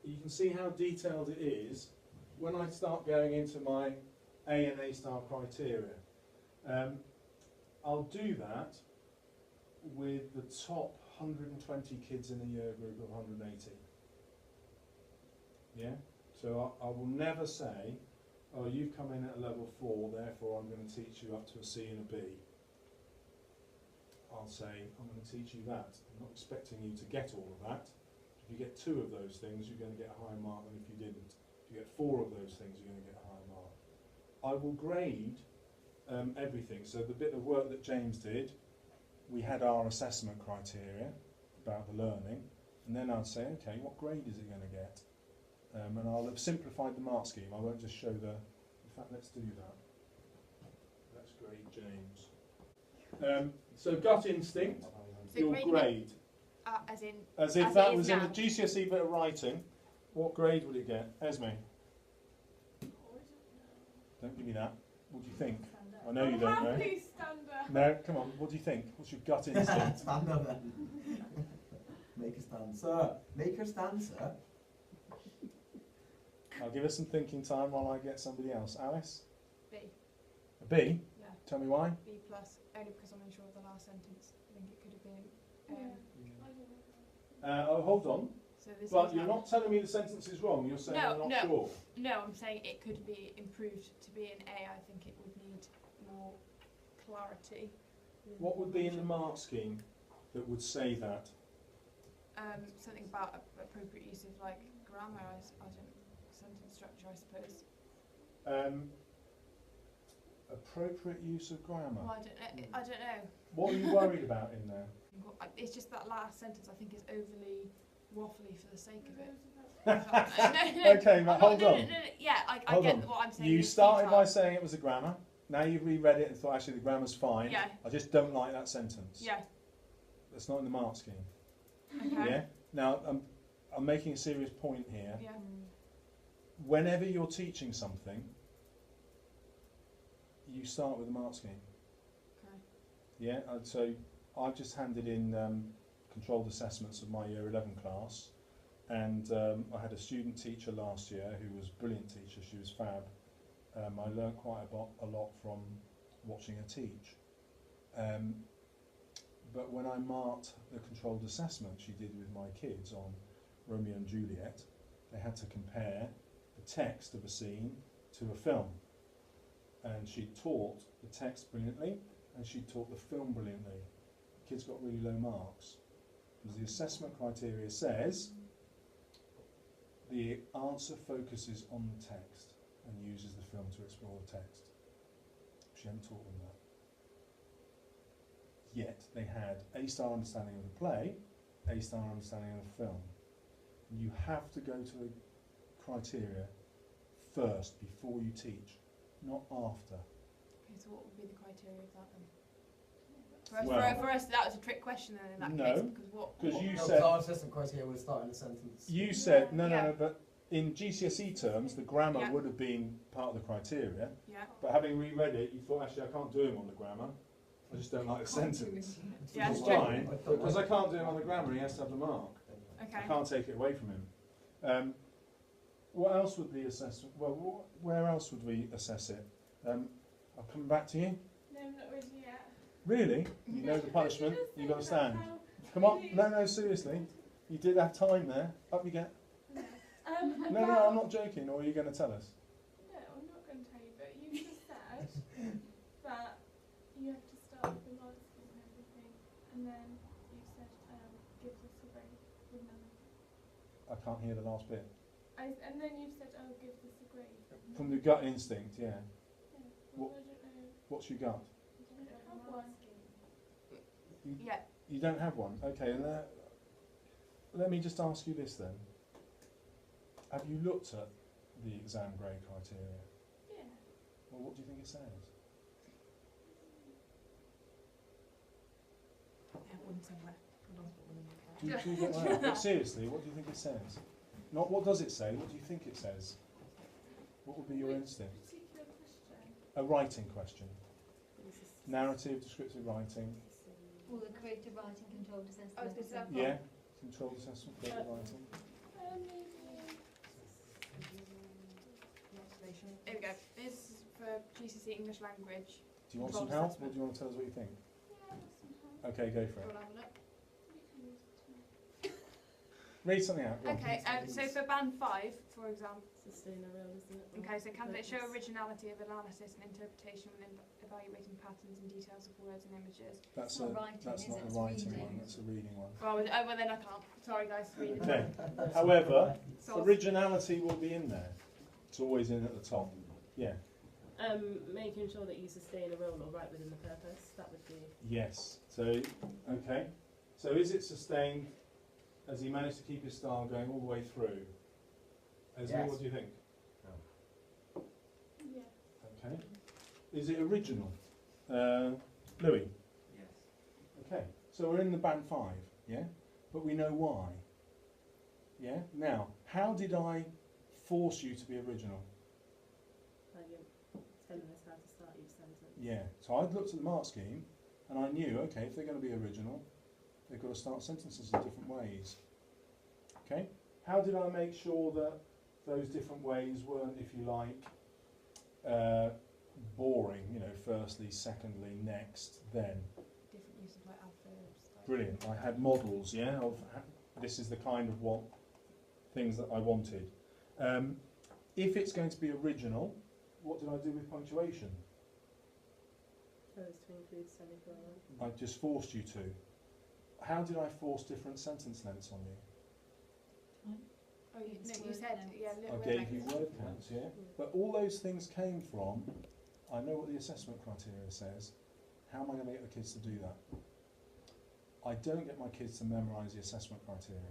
you can see how detailed it is when I start going into my A and A-star criteria. I'll do that with the top 120 kids in a year group of 180. Yeah? So I will never say, oh, you've come in at a level 4, therefore I'm going to teach you up to a C and a B. I'll say, I'm going to teach you that. I'm not expecting you to get all of that. If you get 2 of those things, you're going to get a higher mark than if you didn't. If you get 4 of those things, you're going to get a higher mark. I will grade everything. So the bit of work that James did, we had our assessment criteria about the learning, and then I'd say, okay, what grade is it going to get? And I'll have simplified the mark scheme. I won't just show the... In fact, let's do that. Let's grade James. So gut instinct, So your grading grade. as If it that is was in now. a GCSE bit of writing, what grade would it get? Esme? Don't give me that. What do you think? I know you don't know. Please stand up. No, come on, what do you think? What's your gut instinct? Stand up then. Make her stand, sir. Make her stand, sir. I'll give us some thinking time while I get somebody else. Alice? B. A B? Yeah. Tell me why? B plus, only because I'm unsure of the last sentence. I think it could have been. Oh, hold on. So this But is you're how- not telling me the sentence is wrong. You're saying No, I'm not no. sure. No, I'm saying it could be improved to be an A. I think it would need more clarity. What would be in the mark scheme that would say that? Something about appropriate use of like grammar, I don't, sentence structure, I suppose. Appropriate use of grammar. Well, I don't know. What are you worried about in there? It's just that last sentence I think is overly waffly for the sake of it. Okay, but hold on. Yeah, I Hold get on. what I'm saying. You is started by futile. saying it was a grammar. Now you've reread it and thought actually the grammar's fine. Yeah. I just don't like that sentence. Yeah. That's not in the mark scheme. Okay. Yeah. Now I'm making a serious point here. Yeah. Whenever you're teaching something, you start with the mark scheme. Okay. Yeah. So I've just handed in controlled assessments of my year 11 class, and I had a student teacher last year who was a brilliant teacher. She was fab. I learned quite a lot from watching her teach. But when I marked the controlled assessment she did with my kids on Romeo and Juliet, they had to compare the text of a scene to a film. And she taught the text brilliantly, and she taught the film brilliantly. The kids got really low marks. Because the assessment criteria says the answer focuses on the text and uses the film to explore the text. She hadn't taught them that. Yet they had A-star understanding of the play, A-star understanding of the film. And you have to go to the criteria first before you teach, not after. Okay, so what would be the criteria of that then? Well- For us, that was a trick question then in that No, case, because what... because you No, said- our assessment criteria was starting a sentence. You said, no, Yeah. but in GCSE terms, the grammar Yeah. would have been part of the criteria, Yeah. but having reread it, you thought, actually, I can't do him on the grammar. I just don't like the sentence. Yeah, It's it's true. fine, because I can't do him on the grammar, he has to have the mark. Okay. I can't take it away from him. What else would the assessment, well, where else would we assess it? I'll come back to you. No, I'm not ready yet. Really? You know the punishment, Just you've got to think about stand. how- Come on, no, seriously. You did have time there. Up you get. No, about- I'm not joking, or are you going to tell us? No, I'm not going to tell you, but you just said that you have to start with the mark scheme and everything, and then you said give this a grade with none. I can't hear the last bit. And then you said give this a grade. From the gut instinct, yeah. Yeah. What- Well, I don't know. What's your gut? I don't have one. Yeah. You don't have one. Okay, and let me just ask you this then. Have you looked at the exam grade criteria? Yeah. Well, what do you think it says? Yeah, one somewhere. Hold on. Do you get that? But seriously, what do you think it says? Not what does it say, what do you think it says? What would be your instinct? Particular question. A writing question. Narrative, descriptive writing. Or the creative writing controlled assessment. I was gonna say, Yeah, controlled assessment, creative writing. Maybe Here we go. This is for GCSE English language. Do you want some Control help, or assessment. do you want to tell us what you think? Yeah, that's some help. Okay, go Do for you it. want to have a look? You can use it too. Read something out. go on. Okay, so for band 5, for example, Sustain a real, isn't it? okay, so candidates show Purpose. originality of analysis and interpretation when evaluating patterns and details of words and images. That's It's not a, writing, that's is not it? a It's writing reading. one, that's a reading one. Well, then I can't. Sorry guys, read it. Okay, however, So originality will be in there. It's always in at the top. Yeah, Making sure that you sustain a role or write within the purpose. That would be. yes. So, okay. So is it sustained? Has he managed to keep his style going all the way through? Esme, Yes. what do you think? Yeah. Okay. Is it original? Louis? Yes. Okay. So we're in the band 5, yeah? But we know why. Yeah? Now, how did I force you to be original? Like you're telling us how to start each sentence. Yeah. So I'd looked at the mark scheme and I knew, okay, if they're going to be original, they've got to start sentences in different ways. Okay? How did I make sure that those different ways weren't, if you like, boring, you know, firstly, secondly, next, then? different use of like adverbs. Like Brilliant. I had models, yeah, of this is the kind of what things that I wanted. If it's going to be original, what did I do with punctuation? Chose to include semicolon. I just forced you to. How did I force different sentence lengths on you? Oh, you, It's no, you word said, lengths. yeah, I word gave you lengths. word counts, yeah? But all those things came from, I know what the assessment criteria says, how am I going to get the kids to do that? I don't get my kids to memorise the assessment criteria.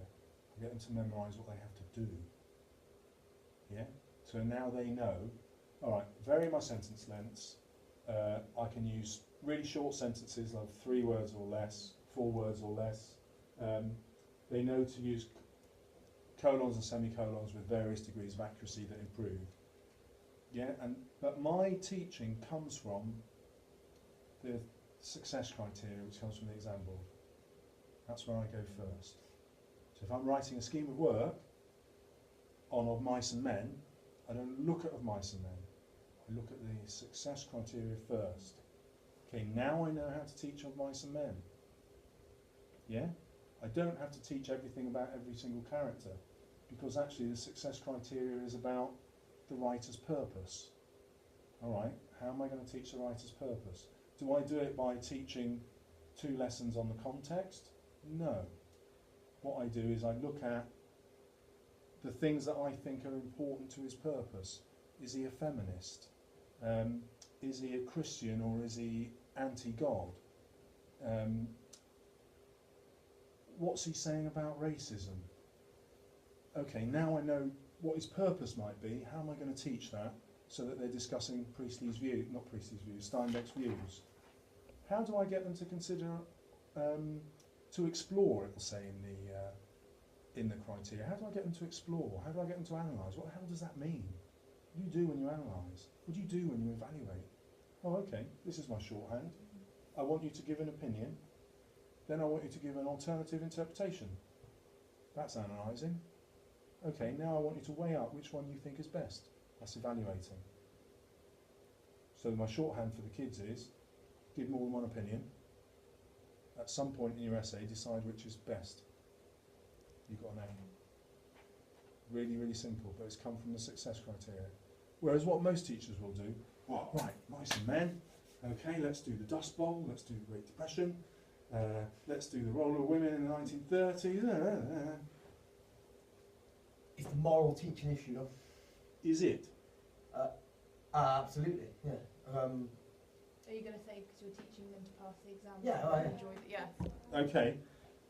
I get them to memorise what they have to do. Yeah? So now they know, alright, vary my sentence lengths. I can use really short sentences of 3 words or less, 4 words or less. They know to use colons and semicolons with various degrees of accuracy that improve. Yeah, but my teaching comes from the success criteria, which comes from the exam board. That's where I go first. So if I'm writing a scheme of work on Of Mice and Men, I don't look at Of Mice and Men. I look at the success criteria first. Okay, now I know how to teach Of Mice and Men. Yeah? I don't have to teach everything about every single character, because actually the success criteria is about the writer's purpose. Alright, how am I going to teach the writer's purpose? Do I do it by teaching 2 lessons on the context? No. What I do is I look at the things that I think are important to his purpose. Is he a feminist? Is he a Christian, or is he anti-God? What's he saying about racism? Okay, now I know what his purpose might be. How am I going to teach that so that they're discussing Priestley's view, not Priestley's views, Steinbeck's views? How do I get them to consider, to explore, it will say in the criteria? How do I get them to explore? How do I get them to analyse? What the hell does that mean? What do you do when you analyse? What do you do when you evaluate? Oh, okay, this is my shorthand. I want you to give an opinion. Then I want you to give an alternative interpretation. That's analysing. Okay, now I want you to weigh up which one you think is best. That's evaluating. So my shorthand for the kids is, give more than one opinion. At some point in your essay, decide which is best. You've got an A. Really, really simple, but it's come from the success criteria. Whereas what most teachers will do, well, right, Mice and Men, okay, let's do the Dust Bowl, let's do the Great Depression, let's do the role of women in the 1930s. It's the moral teaching issue, though. Is it? Absolutely, yeah. Are you going to say because you're teaching them to pass the exam? Yeah, so oh, they yeah. enjoy it? Yeah. Okay,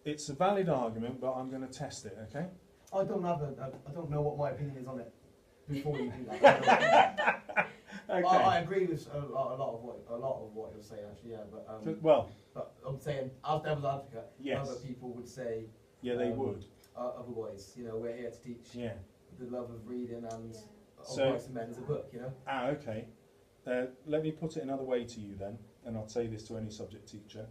it's a valid argument, but I'm going to test it, okay? I don't know what my opinion is on it before you do that. Okay. I agree with a lot of what you're saying, actually, yeah. Well, But I'm saying, as devil's advocate, yes. other people would say Yeah, they Um, would. Otherwise, you know, we're here to teach Yeah. the love of reading and Yeah. Of So- Mice and Men as a book, you know. Okay. Let me put it another way to you then, and I'll say this to any subject teacher.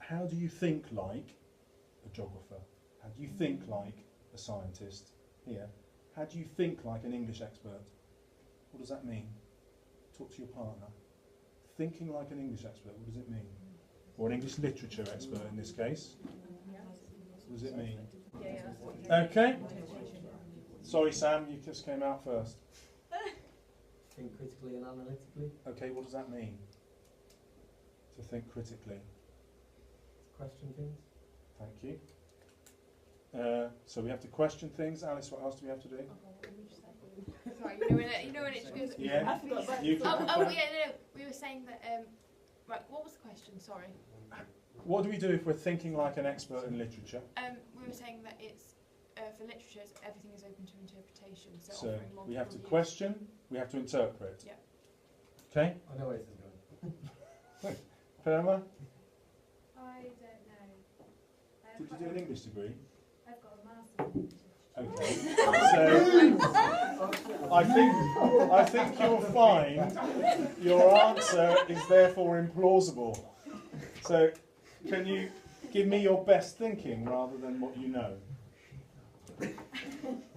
How do you think like a geographer? How do you think like a scientist? Here. How do you think like an English expert? What does that mean? Talk to your partner. Thinking like an English expert, what does it mean? Or an English literature expert in this case. What does it mean? Okay. Sorry, Sam, you just came out first. Think critically and analytically. Okay, what does that mean? To think critically. Question things. Thank you. So we have to question things. Alice, what else do we have to do? Sorry, you know when it just goes. Yeah. I forgot about You can Oh, confirm. yeah, no. We were saying that. Right, what was the question? Sorry. What do we do if we're thinking like an expert in literature? We were saying that it's for literature, everything is open to interpretation. So, So offering multiple we have to views. question, we have to interpret. Yeah. Okay, I know where this is going. Perma, I don't know. did you do an English degree? I've got a master's in English. Okay. So I think you'll find your answer is therefore implausible. So can you give me your best thinking rather than what you know?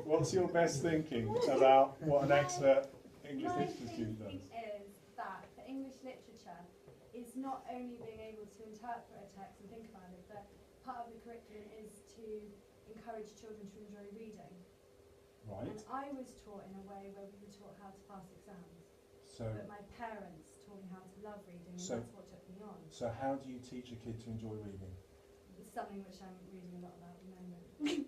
What's your best thinking about what an expert English My literature student thinking does? is that for English literature is not only being able to interpret a text and think about it, but part of the curriculum is to encourage children to enjoy reading. Right. And I was taught in a way where we were taught how to pass exams, So but my parents taught me how to love reading, and So- that's what took me on. so how do you teach a kid to enjoy reading? It's something which I'm reading a lot about at the moment.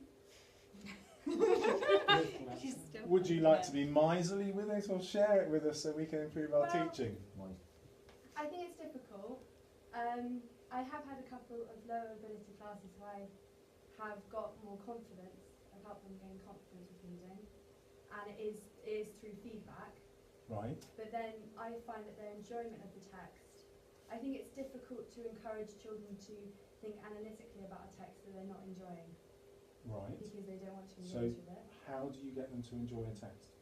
Would you like to be miserly with it or share it with us so we can improve our Well, teaching? I think it's difficult. I have had a couple of lower ability classes where I have got more confidence. I've helped them gain confidence with reading, and it is through feedback. Right. But then I find that their enjoyment of the text, I think it's difficult to encourage children to think analytically about a text that they're not enjoying Right. because they don't want to So- engage with it. How do you get them to enjoy a text?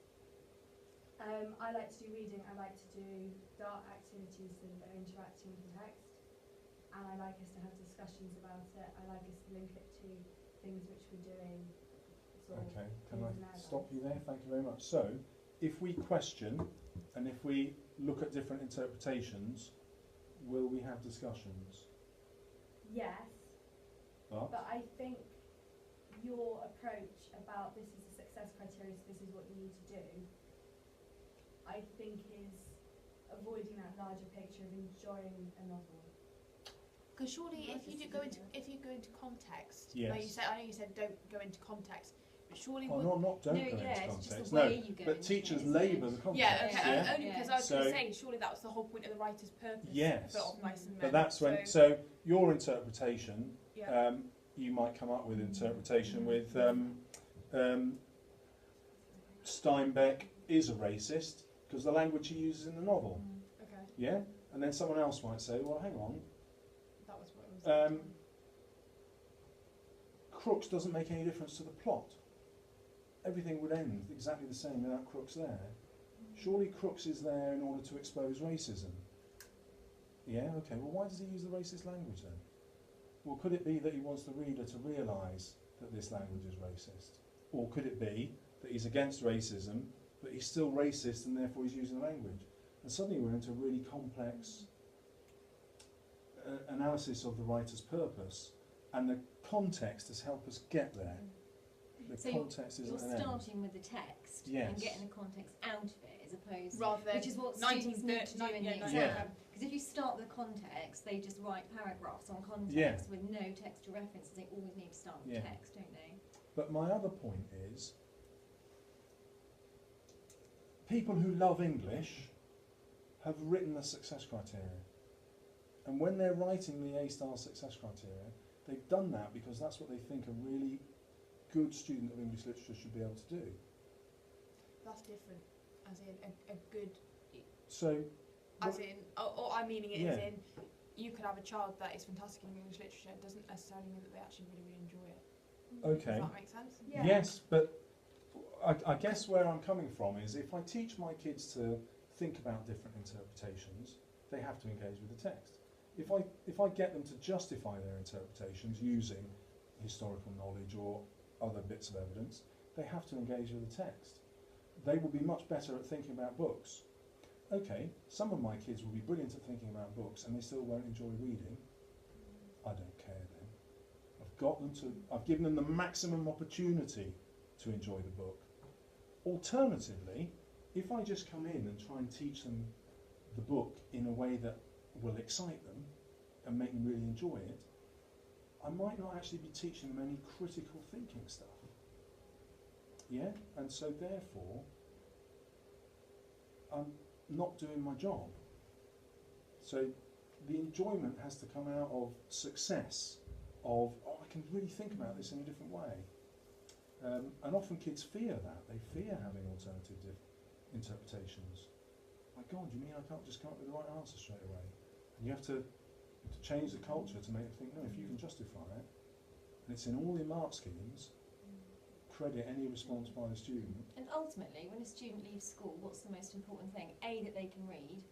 I like to do reading. I like to do dart activities so that they're interacting with the text, and I like us to have discussions about it. I like us to link it to things which we're doing. Sort of Okay, can things I in our stop lives. you there? Thank you very much. So, if we question and if we look at different interpretations, will we have discussions? Yes, But but I think your approach about this is a success criteria, so this is what you need to do, I think is avoiding that larger picture of enjoying a novel. Because surely, Not if you just do go a into context, like you Yes. said, I know you said don't go into context, but surely oh, would not don't No, go into yeah, it's just context. the No, way you go but into teachers it, isn't labour it? the context. yeah, okay, Yeah. only because I was So- going to say surely that was the whole point of the writer's purpose. Yes. For Of Mice and Men. But that's when. So, So your interpretation, yeah. you might come up with interpretation with Steinbeck is a racist because the language he uses in the novel. Okay, Yeah, and then someone else might say, well, hang on, that was what it was. Crooks doesn't make any difference to the plot. Everything would end exactly the same without Crooks there. Surely Crooks is there in order to expose racism. Yeah, okay, well why does he use the racist language then? Well, could it be that he wants the reader to realise that this language is racist? Or could it be that he's against racism, but he's still racist and therefore he's using the language? And suddenly we're into a really complex analysis of the writer's purpose, and the context has helped us get there. The So context You're isn't an end. starting with the text Yes. and getting the context out of it as opposed, Rather than which is what students need to do in the exam. Yeah. Because if you start with context, they just write paragraphs on context Yeah. with no textual references. They always need to start with Yeah. text, don't they? But my other point is, people who love English have written the success criteria. And when they're writing the A-star success criteria, they've done that because that's what they think a really good student of English literature should be able to do. That's different, as in a good, So, as in, or I'm meaning it as Yeah. in, you could have a child that is fantastic in English literature, it doesn't necessarily mean that they actually really, really enjoy it. okay. Does that make sense? Yeah. Yes, but I guess where I'm coming from is if I teach my kids to think about different interpretations, they have to engage with the text. If I get them to justify their interpretations using historical knowledge or other bits of evidence, they have to engage with the text. they will be much better at thinking about books. Okay, some of my kids will be brilliant at thinking about books and they still won't enjoy reading. I don't care then. I've given them the maximum opportunity to enjoy the book. Alternatively, if I just come in and try and teach them the book in a way that will excite them and make them really enjoy it, I might not actually be teaching them any critical thinking stuff. Yeah? And so therefore, I'm not doing my job. So the enjoyment has to come out of success, of, oh, I can really think about this in a different way. And often kids fear that. They fear having alternative interpretations. My God, you mean I can't just come up with the right answer straight away? And you have to change the culture to make them think, no, if you can justify it, and it's in all the mark schemes, credit any response by the student. And ultimately, when a student leaves school, what's the most important thing? A, that they can read,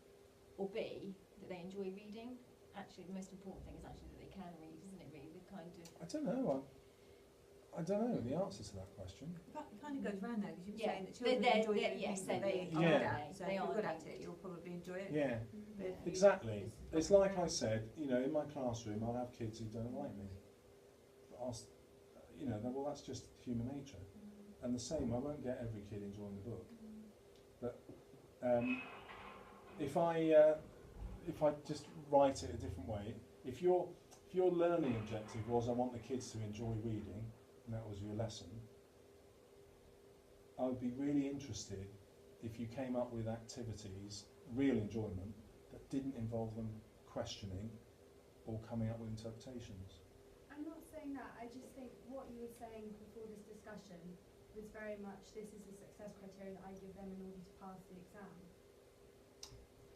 or B, that they enjoy reading? Actually, the most important thing is actually that they can read, isn't it, really? The kind of... I don't know. I don't know the answer to that question. That kind of goes round though, because you were Yeah. saying that children They're- enjoy they're- doing yes, things that they they are. are good Yeah. at. So They if are you're good good at at it, it. you'll probably enjoy it. Yeah, But if you- exactly. it's It's like I said, you know, in my classroom, I'll have kids who don't like me. But you know, well, that's just human nature. And the same, I won't get every kid enjoying the book. But if I just write it a different way, if your learning objective was I want the kids to enjoy reading, and that was your lesson, I would be really interested if you came up with activities, real enjoyment, that didn't involve them questioning or coming up with interpretations. I'm not saying that, I just think what you were saying before this discussion was very much this is the success criteria that I give them in order to pass the exam.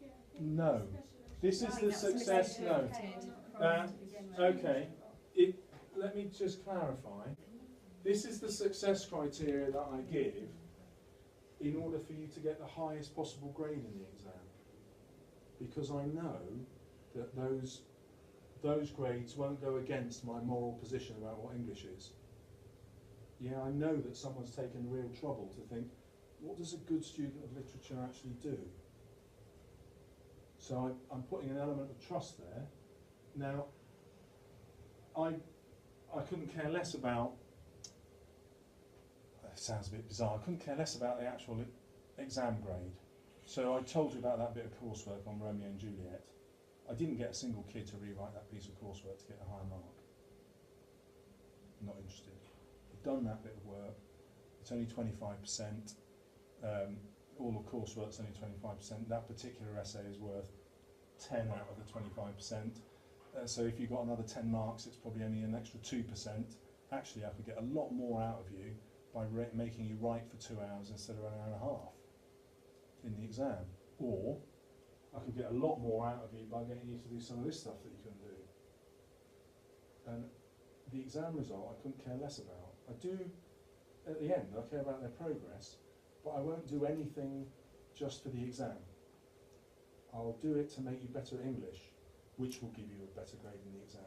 Yeah, I think No. the discussion This is actually- the success, no. To begin with. Okay, let me just clarify. This is the success criteria that I give in order for you to get the highest possible grade in the exam. Because I know that those grades won't go against my moral position about what English is. Yeah, I know that someone's taken real trouble to think, what does a good student of literature actually do? So I'm putting an element of trust there. Now, I couldn't care less about, it sounds a bit bizarre, I couldn't care less about the actual exam grade. So I told you about that bit of coursework on Romeo and Juliet. I didn't get a single kid to rewrite that piece of coursework to get a higher mark. Not interested. We've done that bit of work. It's only 25%. All the coursework's only 25%. That particular essay is worth 10 out of the 25%. So if you got another 10 marks, it's probably only an extra 2%. Actually, I could get a lot more out of you by making you write for 2 hours instead of an hour and a half in the exam. Or I could get a lot more out of you by getting you to do some of this stuff that you couldn't do. And the exam result, I couldn't care less about. I do, at the end, I care about their progress, but I won't do anything just for the exam. I'll do it to make you better at English, which will give you a better grade in the exam.